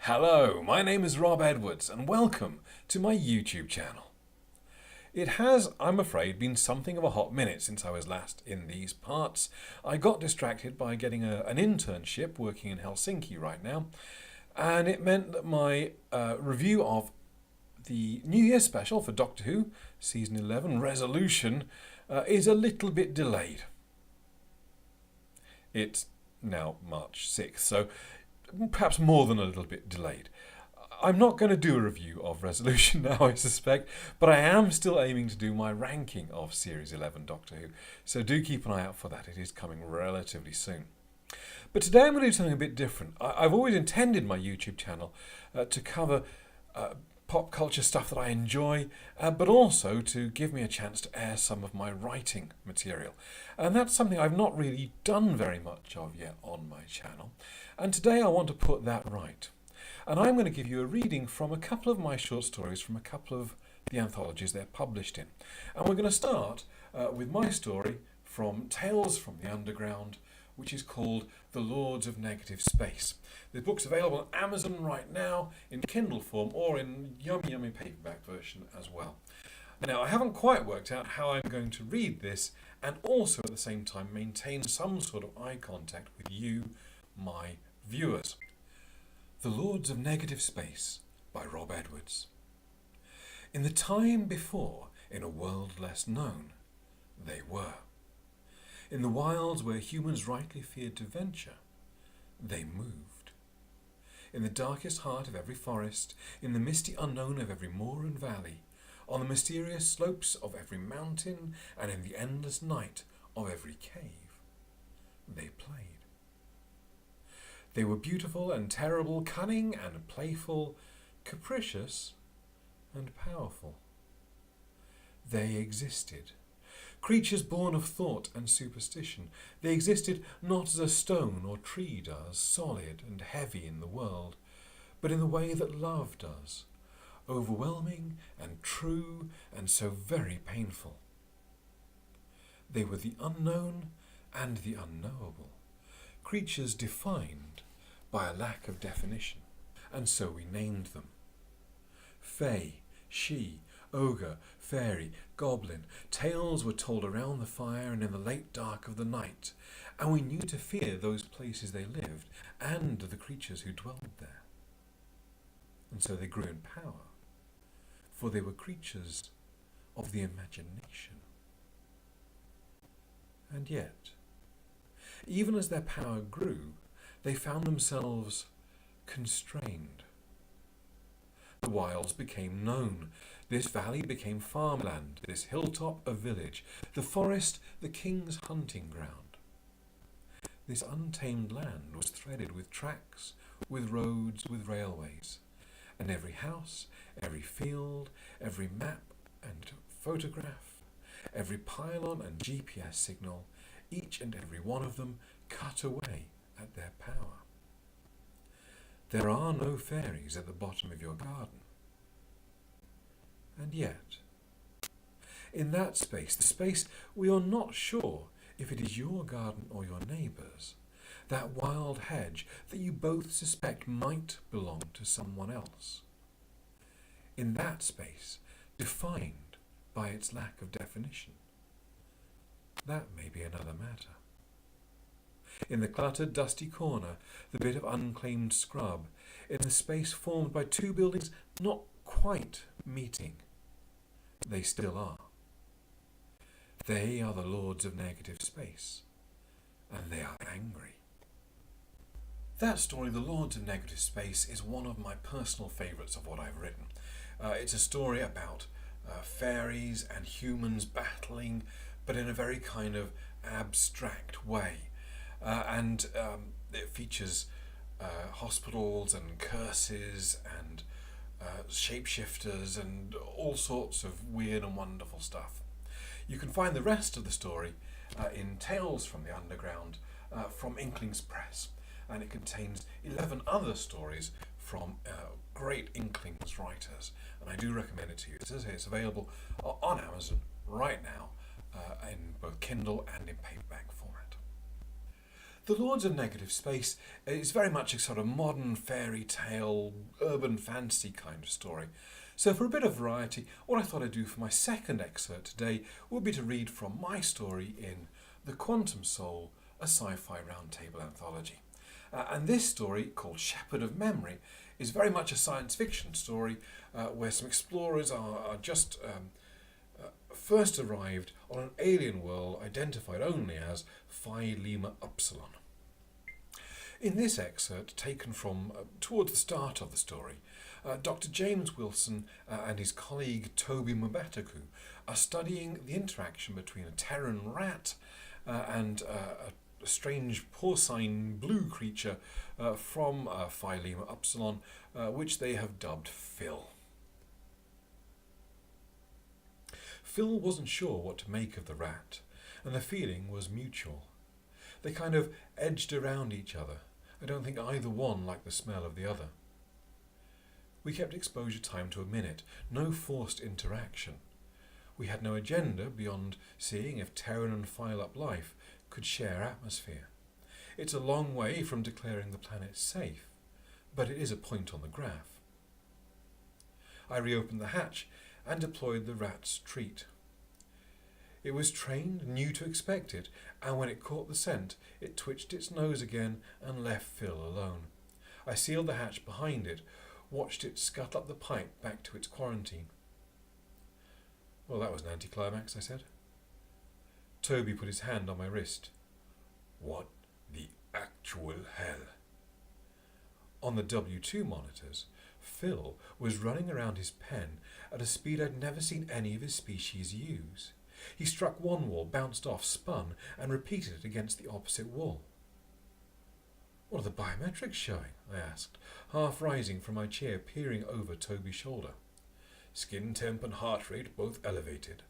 Hello, my name is Rob Edwards and welcome to my YouTube channel. It has, I'm afraid, been something of a hot minute since I was last in these parts. I got distracted by getting an internship working in Helsinki right now, and it meant that my review of the New Year special for Doctor Who, Season 11, Resolution, is a little bit delayed. It's now March 6th, so perhaps more than a little bit delayed. I'm not going to do a review of Resolution now, I suspect, but I am still aiming to do my ranking of Series 11 Doctor Who, so do keep an eye out for that. It is coming relatively soon. But today I'm going to do something a bit different. I've always intended my YouTube channel to cover pop culture stuff that I enjoy, but also to give me a chance to air some of my writing material. And that's something I've not really done very much of yet on my channel. And today I want to put that right. And I'm going to give you a reading from a couple of my short stories from a couple of the anthologies they're published in. And we're going to start with my story from Tales from the Underground, which is called The Lords of Negative Space. The book's available on Amazon right now in Kindle form or in yummy paperback version as well. Now, I haven't quite worked out how I'm going to read this and also at the same time maintain some sort of eye contact with you, my viewers. The Lords of Negative Space by Rob Edwards. In the time before, in a world less known, they were. In the wilds where humans rightly feared to venture, they moved. In the darkest heart of every forest, in the misty unknown of every moor and valley, on the mysterious slopes of every mountain, and in the endless night of every cave, they played. They were beautiful and terrible, cunning and playful, capricious and powerful. They existed. Creatures born of thought and superstition. They existed not as a stone or tree does, solid and heavy in the world, but in the way that love does, overwhelming and true and so very painful. They were the unknown and the unknowable, creatures defined by a lack of definition, and so we named them. Fae, she, ogre, fairy, goblin. Tales were told around the fire and in the late dark of the night, and we knew to fear those places they lived and the creatures who dwelled there. And so they grew in power, for they were creatures of the imagination. And yet, even as their power grew, they found themselves constrained. The wilds became known. This valley became farmland, this hilltop a village, the forest the king's hunting ground. This untamed land was threaded with tracks, with roads, with railways, and every house, every field, every map and photograph, every pylon and GPS signal, each and every one of them cut away at their power. There are no fairies at the bottom of your garden. And yet, in that space, the space we are not sure if it is your garden or your neighbour's, that wild hedge that you both suspect might belong to someone else. In that space, defined by its lack of definition, that may be another matter. In the cluttered, dusty corner, the bit of unclaimed scrub, in the space formed by two buildings not quite meeting, they still are. They are the Lords of Negative Space, and they are angry. That story, The Lords of Negative Space, is one of my personal favourites of what I've written. It's a story about fairies and humans battling, but in a very kind of abstract way. And it features hospitals and curses and shapeshifters and all sorts of weird and wonderful stuff. You can find the rest of the story in Tales from the Underground from Inklings Press, and it contains 11 other stories from great Inklings writers, and I do recommend it to you. As I say, it's available on Amazon right now in both Kindle and in paperback format. The Lords of Negative Space is very much a sort of modern fairy tale, urban fantasy kind of story. So for a bit of variety, what I thought I'd do for my second excerpt today would be to read from my story in The Quantum Soul, a sci-fi roundtable anthology. And this story, called Shepherd of Memory, is very much a science fiction story where some explorers are just first arrived on an alien world identified only as Phi Lima Upsilon. In this excerpt, taken from towards the start of the story, Dr. James Wilson and his colleague Toby Mabataku are studying the interaction between a Terran rat and a strange porcine blue creature from Phi Lima Upsilon, which they have dubbed Phil. Phil wasn't sure what to make of the rat, and the feeling was mutual. They kind of edged around each other. I don't think either one liked the smell of the other. We kept exposure time to a minute, no forced interaction. We had no agenda beyond seeing if Terran and Phi-Lup life could share atmosphere. It's a long way from declaring the planet safe, but it is a point on the graph. I reopened the hatch and deployed the rat's treat. It was trained, knew to expect it, and when it caught the scent, it twitched its nose again and left Phil alone. I sealed the hatch behind it, watched it scuttle up the pipe back to its quarantine. Well, that was an anticlimax, I said. Toby put his hand on my wrist. What the actual hell? On the W2 monitors, Phil was running around his pen at a speed I'd never seen any of his species use. He struck one wall, bounced off, spun, and repeated it against the opposite wall. What are the biometrics showing? I asked, half rising from my chair, peering over Toby's shoulder. Skin temp and heart rate both elevated.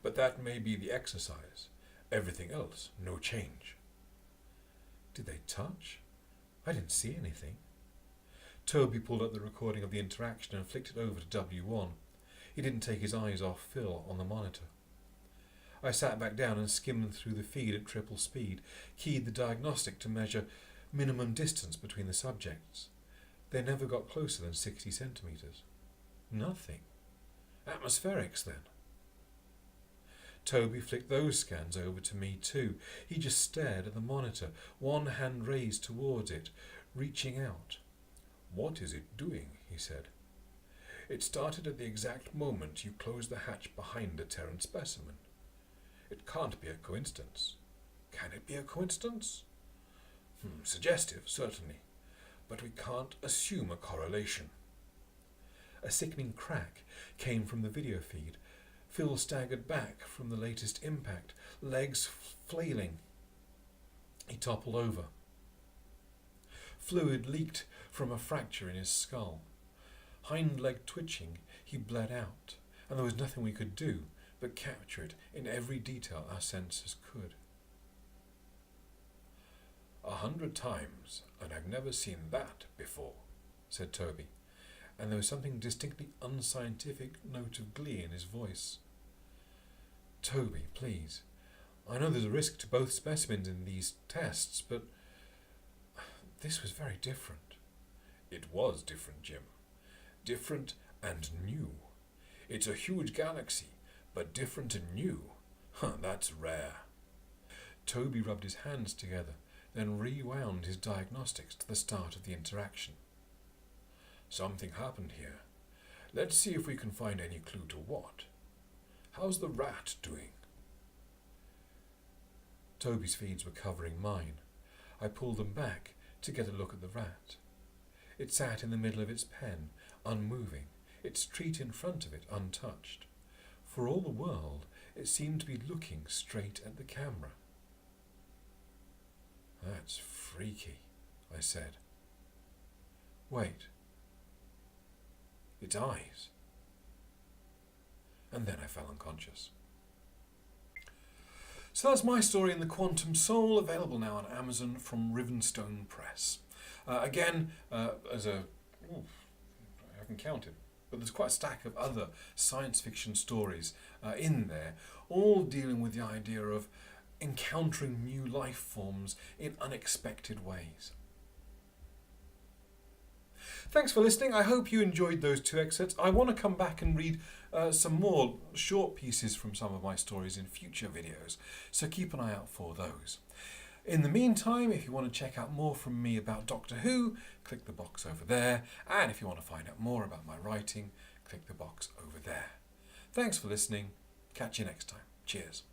But that may be the exercise. Everything else, no change. Did they touch? I didn't see anything. Toby pulled up the recording of the interaction and flicked it over to W1. He didn't take his eyes off Phil on the monitor. I sat back down and skimmed through the feed at triple speed, keyed the diagnostic to measure minimum distance between the subjects. They never got closer than 60 centimetres. Nothing. Atmospherics, then. Toby flicked those scans over to me too. He just stared at the monitor, one hand raised towards it, reaching out. What is it doing? He said. It started at the exact moment you closed the hatch behind the Terran specimen. It can't be a coincidence. Can it be a coincidence? Suggestive, certainly, but we can't assume a correlation. A sickening crack came from the video feed. Phil staggered back from the latest impact, legs flailing. He toppled over. Fluid leaked from a fracture in his skull. Hind leg twitching, he bled out, and there was nothing we could do but capture it in every detail our senses could. 100 times, and I've never seen that before, said Toby, and there was something distinctly unscientific note of glee in his voice. Toby, please. I know there's a risk to both specimens in these tests, but this was very different. It was different, Jim. Different and new. It's a huge galaxy, but different and new. That's rare. Toby rubbed his hands together, then rewound his diagnostics to the start of the interaction. Something happened here. Let's see if we can find any clue to what. How's the rat doing? Toby's feeds were covering mine. I pulled them back to get a look at the rat. It sat in the middle of its pen, unmoving, its treat in front of it untouched. For all the world, it seemed to be looking straight at the camera. That's freaky, I said. Wait. Its eyes. And then I fell unconscious. So that's my story in The Quantum Soul, available now on Amazon from Rivenstone Press. Again, as a... I haven't counted, but there's quite a stack of other science fiction stories in there, all dealing with the idea of encountering new life forms in unexpected ways. Thanks for listening. I hope you enjoyed those 2 excerpts. I want to come back and read some more short pieces from some of my stories in future videos, so keep an eye out for those. In the meantime, if you want to check out more from me about Doctor Who, click the box over there, and if you want to find out more about my writing, click the box over there. Thanks for listening. Catch you next time. Cheers.